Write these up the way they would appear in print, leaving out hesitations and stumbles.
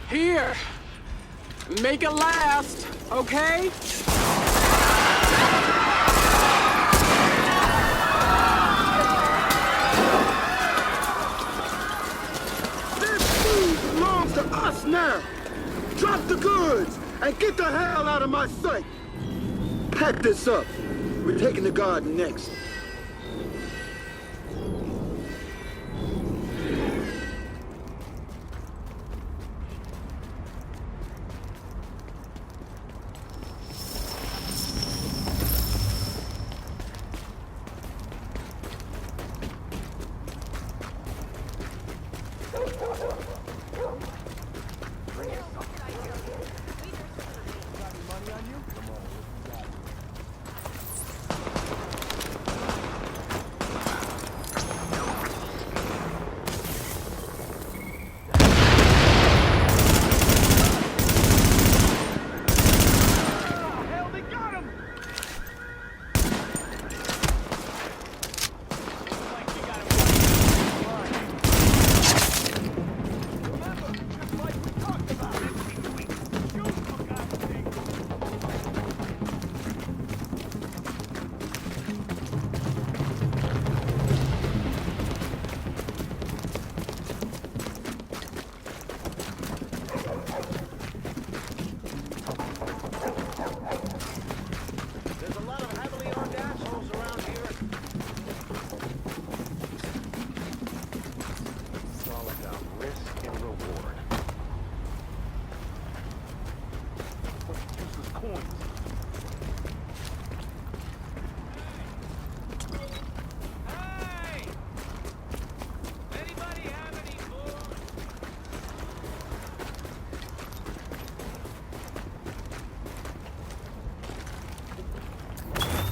Here. Make it last, okay? This food belongs to us now. Drop the goods and get the hell out of my sight. Pack this up. We're taking the garden next.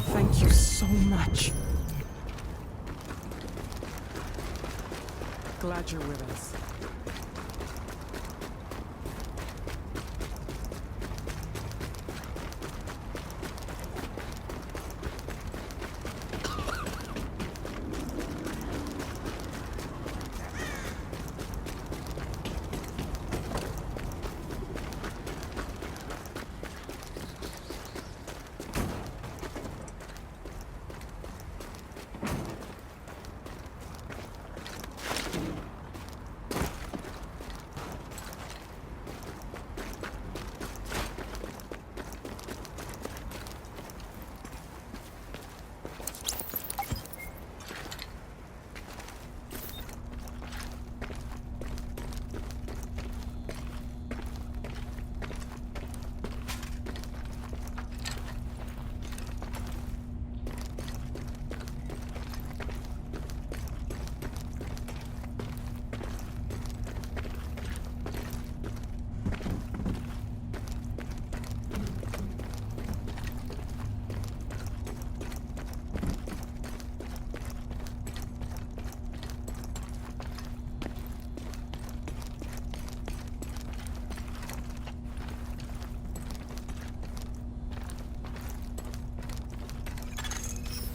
Thank you so much. Glad you're with us.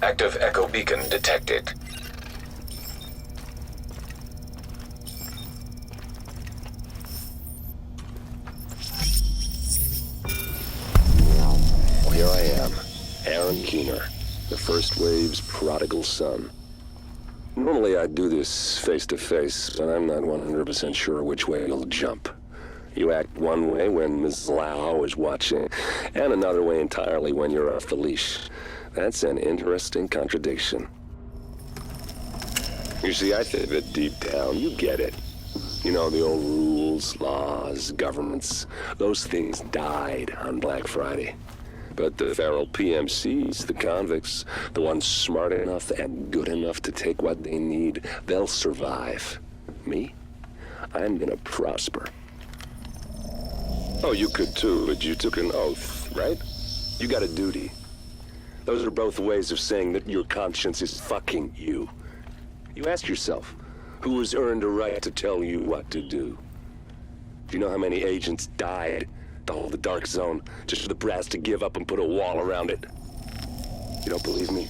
Active echo beacon detected. Here I am, Aaron Keener, the first wave's prodigal son. Normally I'd do this face-to-face, but I'm not 100% sure which way you'll jump. You act one way when Ms. Lau is watching, and another way entirely when you're off the leash. That's an interesting contradiction. You see, I think that deep down, you get it. You know, the old rules, laws, governments, those things died on Black Friday. But the feral PMCs, the convicts, the ones smart enough and good enough to take what they need, they'll survive. Me? I'm gonna prosper. Oh, you could too, but you took an oath, right? You got a duty. Those are both ways of saying that your conscience is fucking you. You ask yourself, who has earned a right to tell you what to do? Do you know how many agents died to hold the Dark Zone just for the brass to give up and put a wall around it? You don't believe me?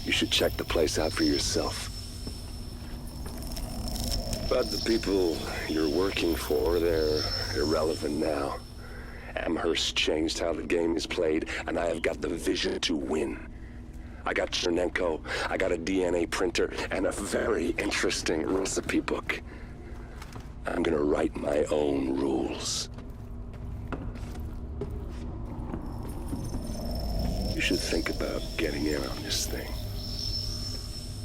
You should check the place out for yourself. But the people you're working for, they're irrelevant now. Amherst changed how the game is played, and I have got the vision to win. I got Chernenko, I got a DNA printer, and a very interesting recipe book. I'm gonna write my own rules. You should think about getting in on this thing.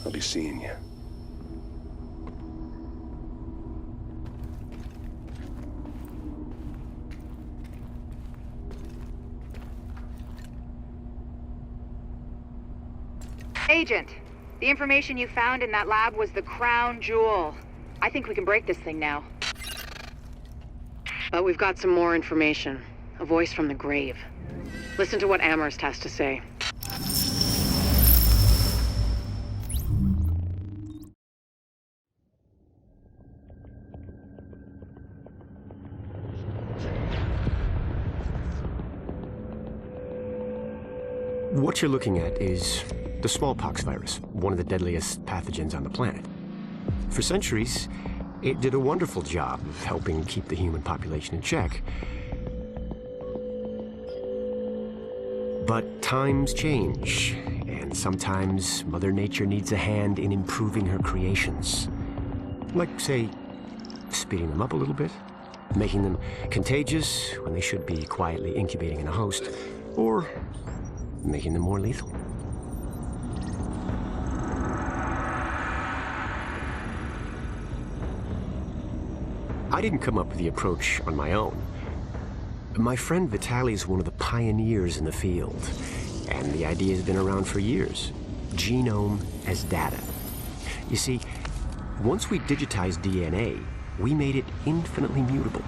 I'll be seeing you. Agent, the information you found in that lab was the crown jewel. I think we can break this thing now. But we've got some more information. A voice from the grave. Listen to what Amherst has to say. What you're looking at is the smallpox virus, one of the deadliest pathogens on the planet. For centuries, it did a wonderful job of helping keep the human population in check. But times change, and sometimes Mother Nature needs a hand in improving her creations. Like, say, speeding them up a little bit, making them contagious when they should be quietly incubating in a host, or making them more lethal. I didn't come up with the approach on my own. My friend Vitaly is one of the pioneers in the field, and the idea has been around for years. Genome as data. You see, once we digitized DNA, we made it infinitely mutable.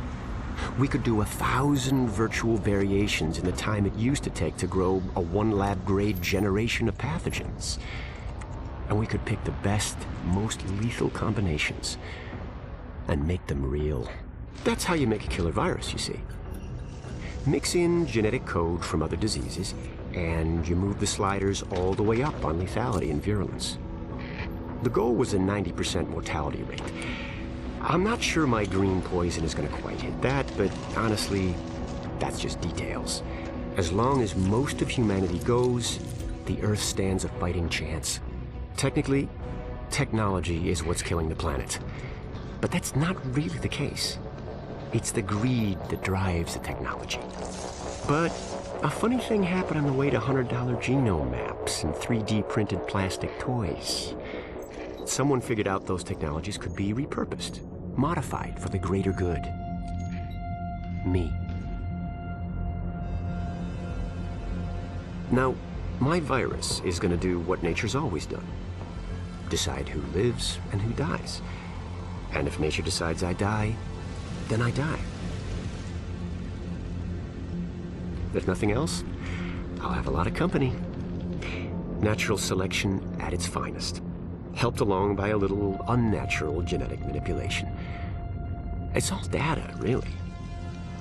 We could do 1,000 virtual variations in the time it used to take to grow a one-lab-grade generation of pathogens. And we could pick the best, most lethal combinations and make them real. That's how you make a killer virus, you see. Mix in genetic code from other diseases, and you move the sliders all the way up on lethality and virulence. The goal was a 90% mortality rate. I'm not sure my green poison is going to quite hit that, but honestly, that's just details. As long as most of humanity goes, the Earth stands a fighting chance. Technically, technology is what's killing the planet. But that's not really the case. It's the greed that drives the technology. But a funny thing happened on the way to $100 genome maps and 3D printed plastic toys. Someone figured out those technologies could be repurposed, modified for the greater good. Me. Now, my virus is going to do what nature's always done. Decide who lives and who dies. And if nature decides I die, then I die. If nothing else, I'll have a lot of company. Natural selection at its finest, helped along by a little unnatural genetic manipulation. It's all data, really.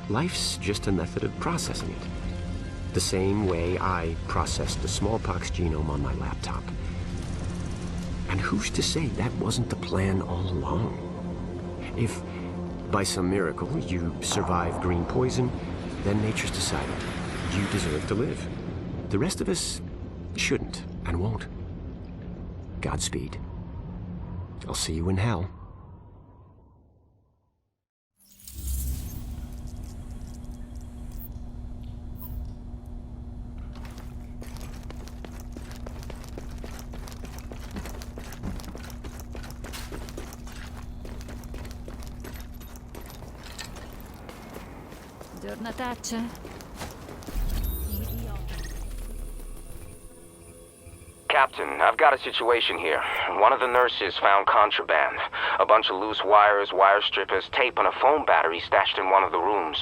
Life's just a method of processing it. The same way I processed the smallpox genome on my laptop. And who's to say that wasn't the plan all along? If, by some miracle, you survive green poison, then nature's decided you deserve to live. The rest of us shouldn't and won't. Godspeed. I'll see you in hell. Giornataccia. Captain, I've got a situation here. One of the nurses found contraband. A bunch of loose wires, wire strippers, tape, and a phone battery stashed in one of the rooms.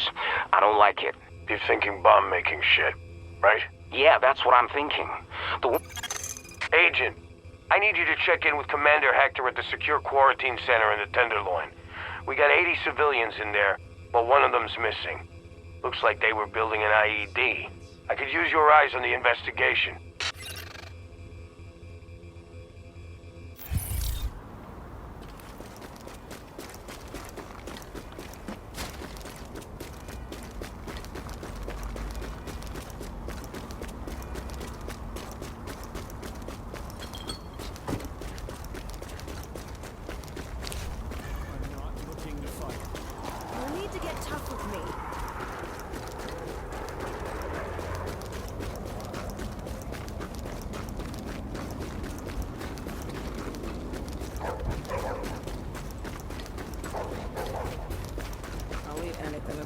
I don't like it. You're thinking bomb-making shit, right? Yeah, that's what I'm thinking. Agent, I need you to check in with Commander Hector at the Secure Quarantine Center in the Tenderloin. We got 80 civilians in there, but one of them's missing. Looks like they were building an IED. I could use your eyes on the investigation.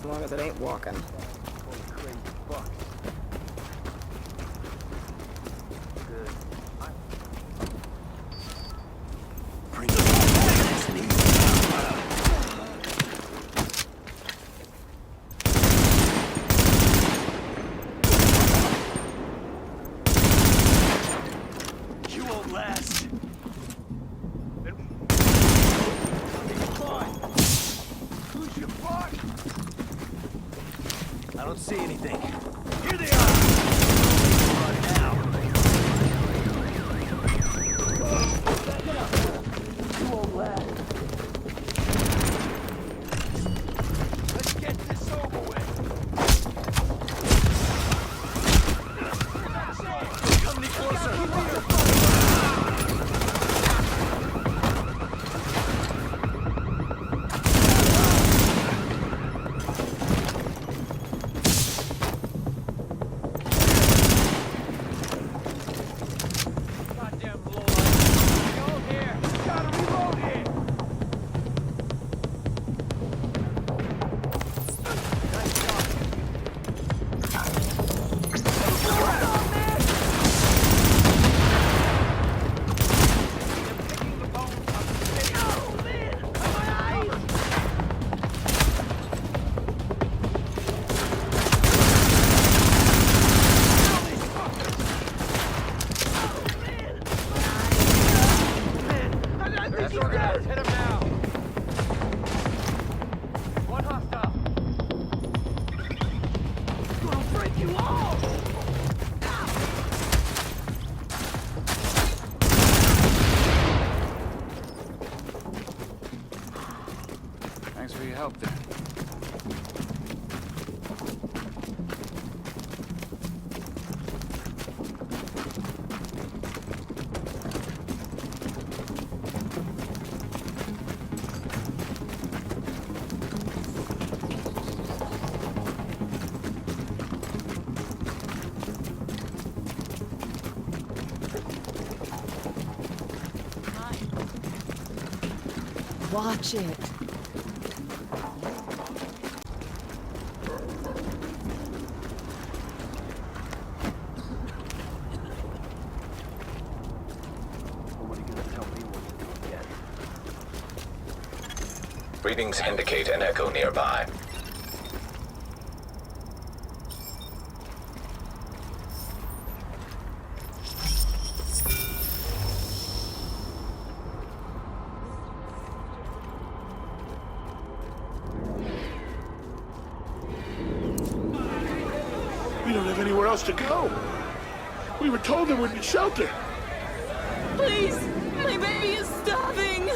long as it ain't walking. I don't see anything. Here they are! Run now! You won't last. Let's get this over with. Come any closer. Thanks for your help there. Watch it. Readings indicate an echo nearby. We don't have anywhere else to go. We were told there would be shelter. Please! My baby is starving!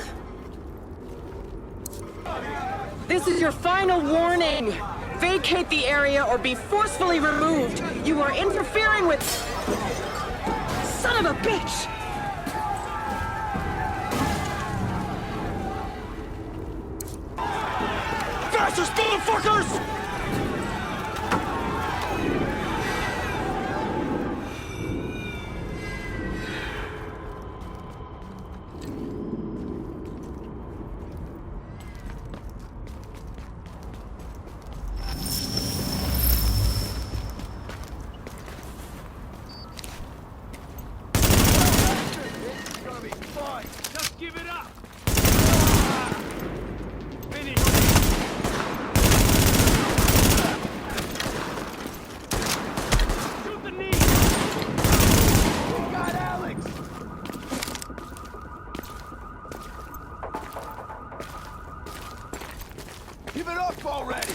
This is your final warning. Vacate the area or be forcefully removed. You are interfering with... Son of a bitch! Fastest motherfuckers! Just give it up! Shoot the knee! We got Alex! Give it up already!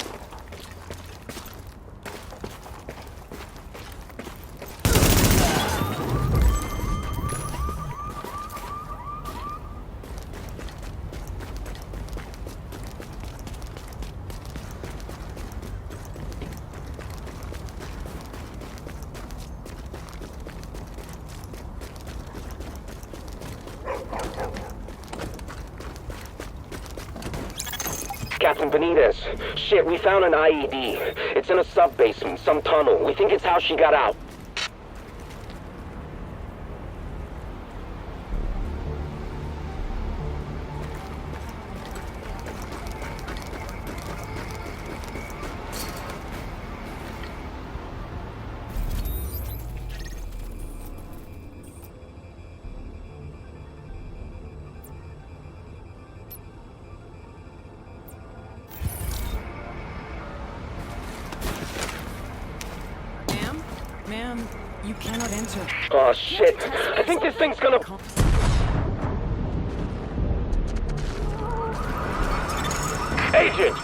Captain Benitez. Shit, we found an IED. It's in a sub-basement, some tunnel. We think it's how she got out. You cannot enter. Oh shit! I think this thing's gonna... Agent!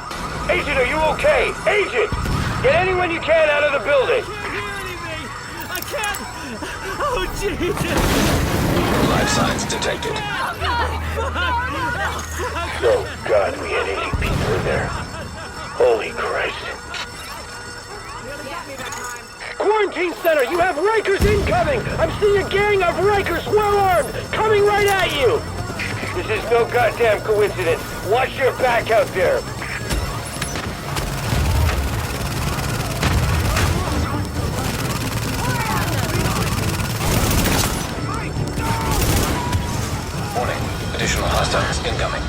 Agent, are you okay? Agent! Get anyone you can out of the building! I can't hear anything! I can't! Oh, Jesus! Life signs detected. Oh, God, we had 80 people in there. Holy Christ. Quarantine center, you have Rikers incoming! I'm seeing a gang of Rikers well-armed, coming right at you! This is no goddamn coincidence. Watch your back out there. Warning. Additional hostiles incoming.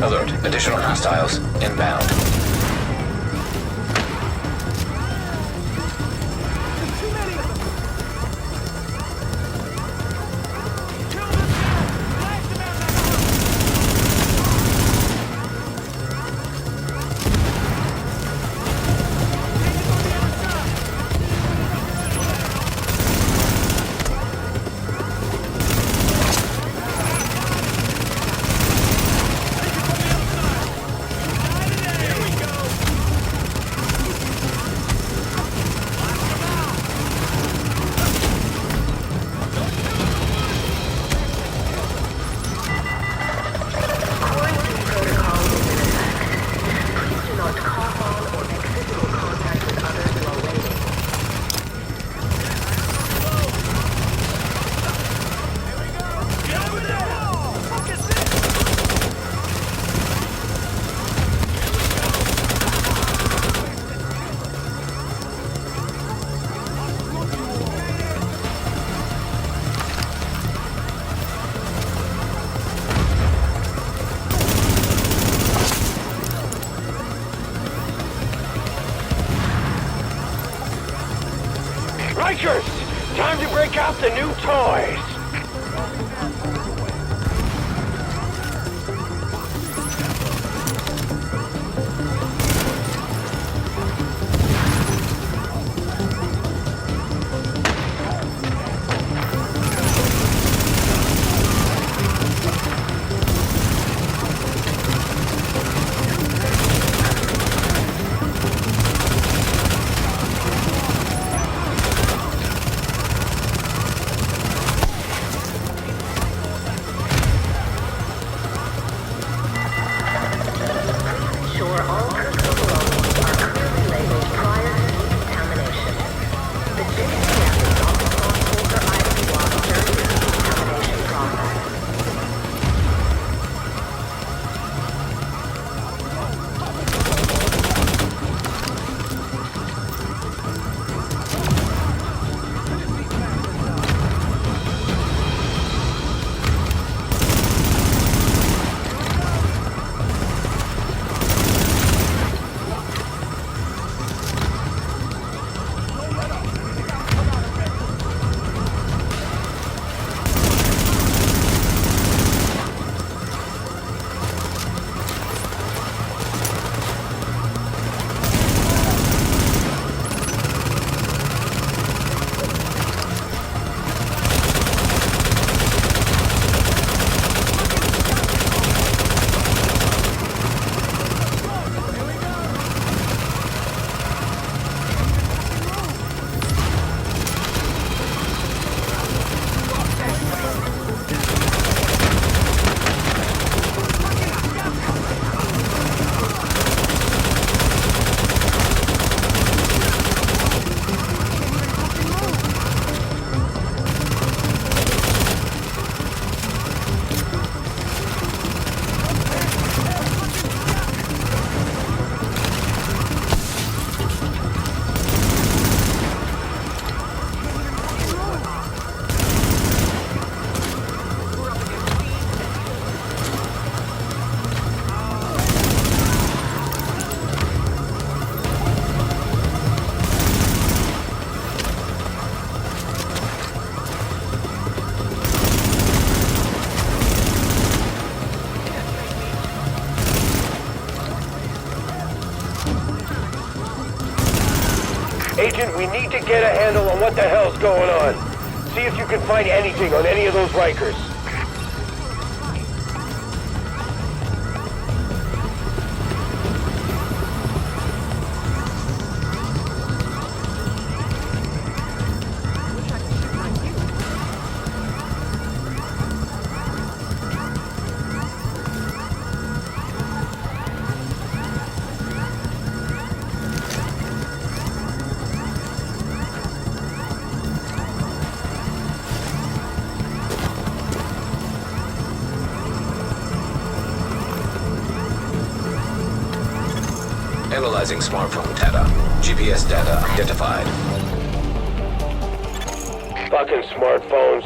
Alert. Additional hostiles inbound. Rikers! Time to break out the new toys! Agent, we need to get a handle on what the hell's going on. See if you can find anything on any of those Rikers. Analyzing smartphone data. GPS data identified. Fucking smartphones.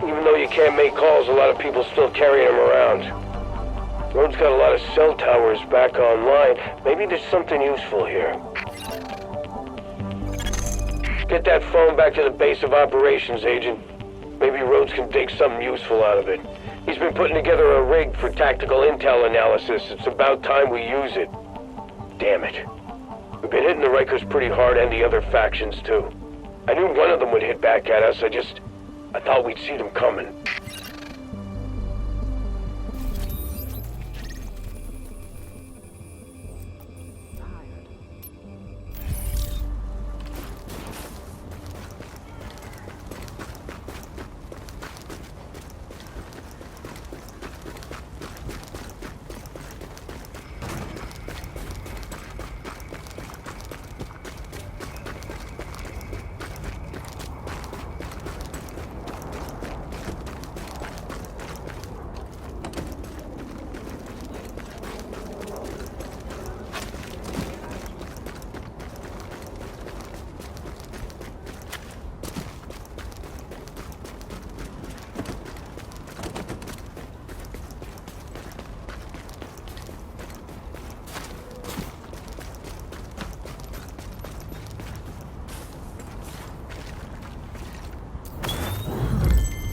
Even though you can't make calls, a lot of people still carry them around. Road's got a lot of cell towers back online. Maybe there's something useful here. Get that phone back to the base of operations, Agent. Maybe Rhodes can dig something useful out of it. He's been putting together a rig for tactical intel analysis. It's about time we use it. Damn it. We've been hitting the Rikers pretty hard and the other factions too. I knew one of them would hit back at us. I thought we'd see them coming.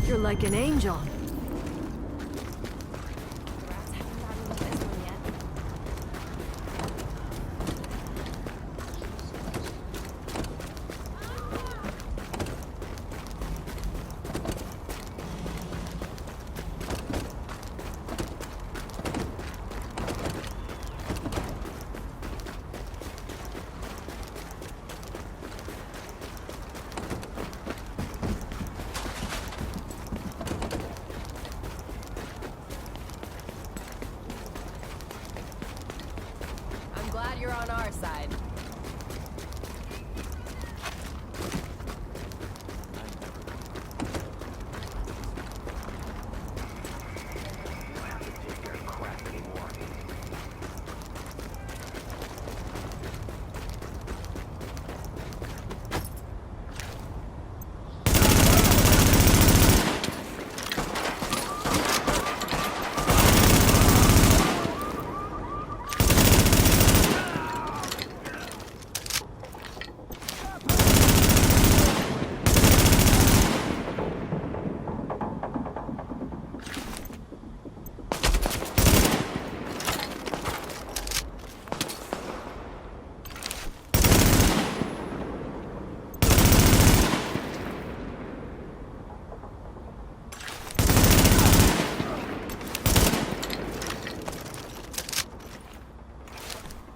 You're like an angel. Glad you're on our side.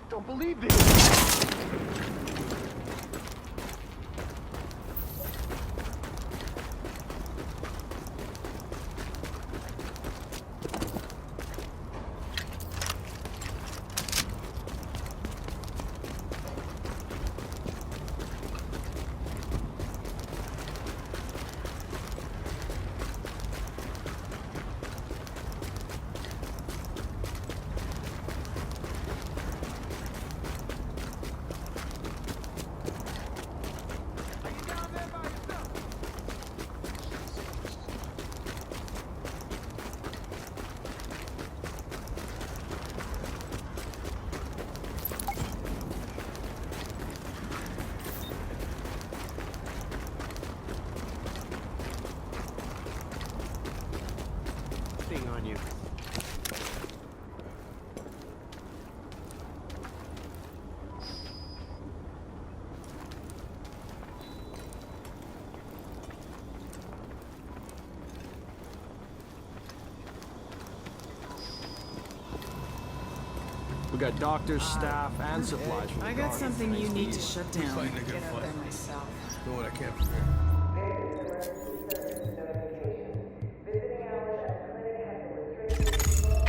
Don't believe this. We got doctors, staff, and supplies from the I got Guardian. something you need to shut down. Fighting a good Get out fight. there myself. Do what I can from here.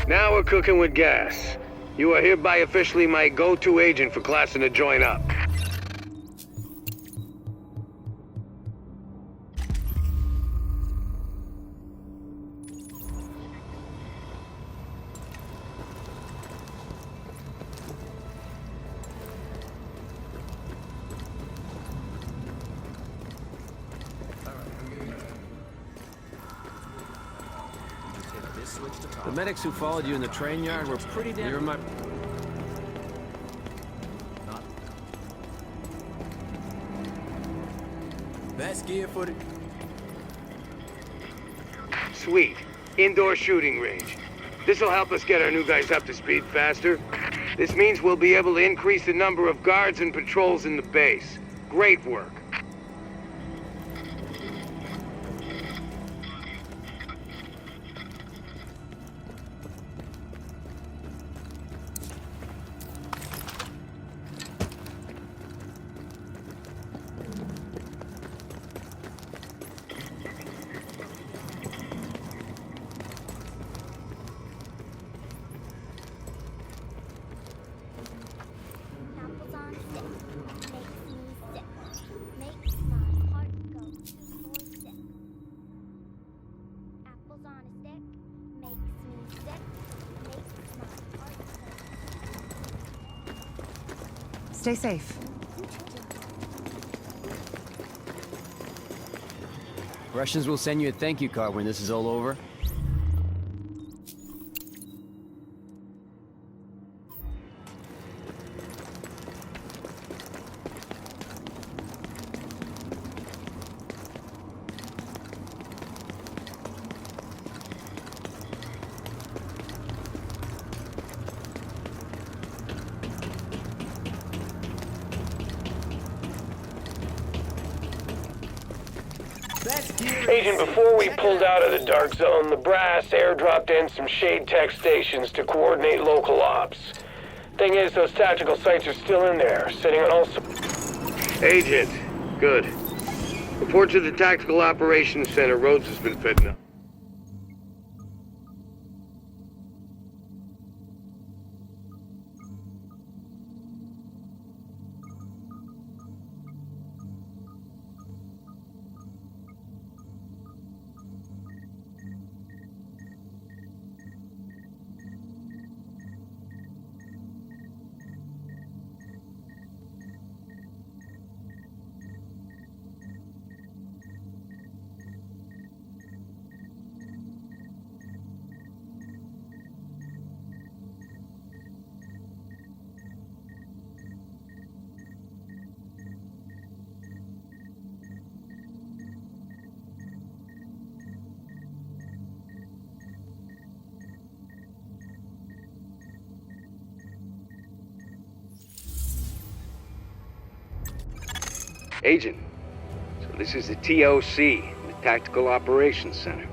Now we're cooking with gas. You are hereby officially my go-to agent for classing to join up. The medics who followed you in the train yard were pretty damn... You're my... Best gear for the... Sweet. Indoor shooting range. This'll help us get our new guys up to speed faster. This means we'll be able to increase the number of guards and patrols in the base. Great work. Apples on stick makes me sick. Makes my heart go 246. Apples on a stick makes me sick. Makes my heart go. Stay safe. Russians will send you a thank you card when this is all over. Agent, before we pulled out of the dark zone, the brass airdropped in some shade tech stations to coordinate local ops. Thing is, those tactical sites are still in there, sitting on all... Agent, good. Report to the Tactical Operations Center. Rhodes has been fitting up. Agent, so this is the TOC, the Tactical Operations Center.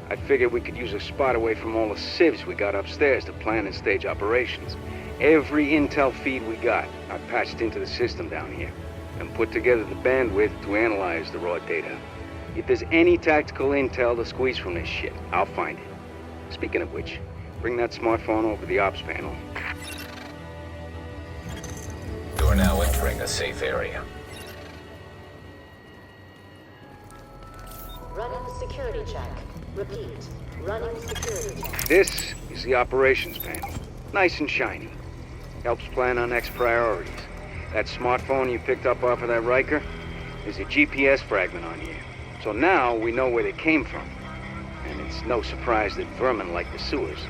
I figured we could use a spot away from all the civs we got upstairs to plan and stage operations. Every intel feed we got, I patched into the system down here and put together the bandwidth to analyze the raw data. If there's any tactical intel to squeeze from this shit, I'll find it. Speaking of which, bring that smartphone over the ops panel. You're now entering a safe area. Running security check. Repeat. Running security check. This is the operations panel. Nice and shiny. Helps plan our next priorities. That smartphone you picked up off of that Riker is a GPS fragment on here. So now we know where they came from. And it's no surprise that vermin like the sewers.